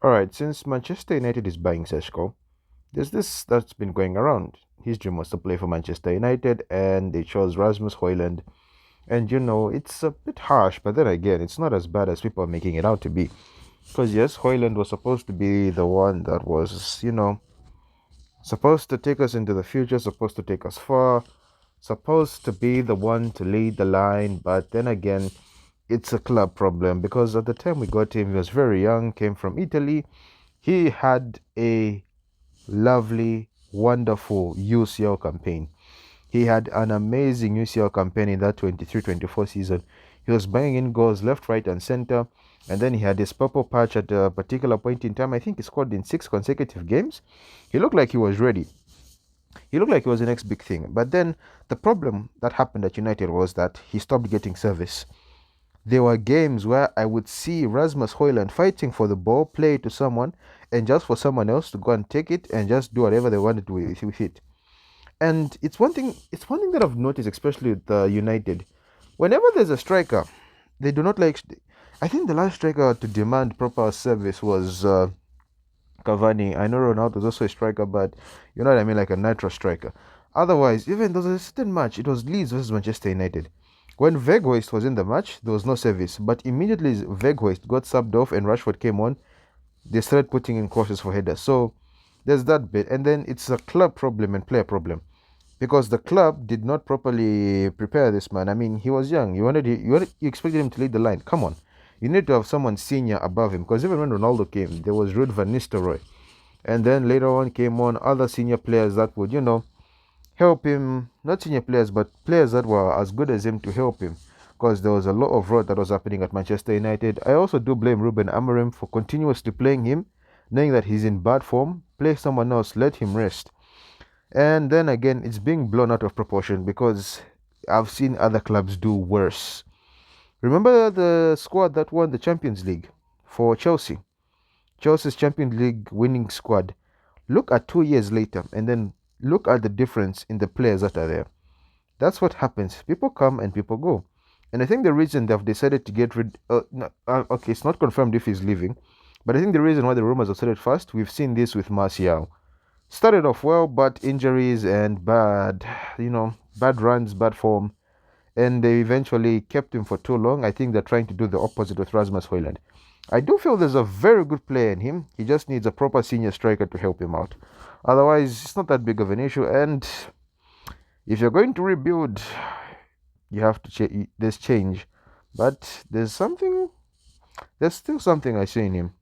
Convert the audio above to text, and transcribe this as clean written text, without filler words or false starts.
All right, since Manchester United is buying Seshko, there's this that's been going around. His dream was to play for Manchester United, and they chose Rasmus Hoijlund. And it's a bit harsh, but then again, it's not as bad as people are making it out to be. Because yes, Hoyland was supposed to be the one that was, supposed to take us into the future, supposed to take us far, supposed to be the one to lead the line. But then again, it's a club problem because at the time we got him, he was very young, came from Italy. He had a lovely, wonderful UCL campaign. He had an amazing UCL campaign in that 23-24 season. He was banging in goals left, right, and center. And then he had his purple patch at a particular point in time. I think he scored in 6 consecutive games. He looked like he was ready. He looked like he was the next big thing. But then the problem that happened at United was that he stopped getting service. There were games where I would see Rasmus Hoyland fighting for the ball, play it to someone, and just for someone else to go and take it and just do whatever they wanted to with it. And it's one thing that I've noticed, especially with United. Whenever there's a striker, they do not like. I think the last striker to demand proper service was Cavani. I know Ronaldo was also a striker, but you know what I mean, like a nitro striker. Otherwise, even there was a certain match, it was Leeds versus Manchester United. When Veghorst was in the match, there was no service, but immediately Veghorst got subbed off and Rashford came on, they started putting in crosses for headers. So there's that bit, and then it's a club problem and player problem because the club did not properly prepare this man. I mean, he was young. You expected him to lead the line. Come on, you need to have someone senior above him. Because even when Ronaldo came, there was Ruud van Nistelrooy, and then later on came on other senior players that would help him. Not senior players, but players that were as good as him to help him. Because there was a lot of rot that was happening at Manchester United. I also do blame Ruben Amorim for continuously playing him, knowing that he's in bad form. Play someone else, let him rest. And then again, it's being blown out of proportion because I've seen other clubs do worse. Remember the squad that won the Champions League for Chelsea? Chelsea's Champions League winning squad. Look at 2 years later and then look at the difference in the players that are there. That's what happens. People come and people go. And I think the reason they've decided to get rid. No, okay, it's not confirmed if he's leaving, but I think the reason why the rumors have started fast, we've seen this with Martial. Started off well, but injuries and bad runs, bad form, and they eventually kept him for too long. I think they're trying to do the opposite with Rasmus Hoyland. I do feel there's a very good player in him. He just needs a proper senior striker to help him out. Otherwise, it's not that big of an issue. And if you're going to rebuild, you have to there's change, but there's still something I see in him.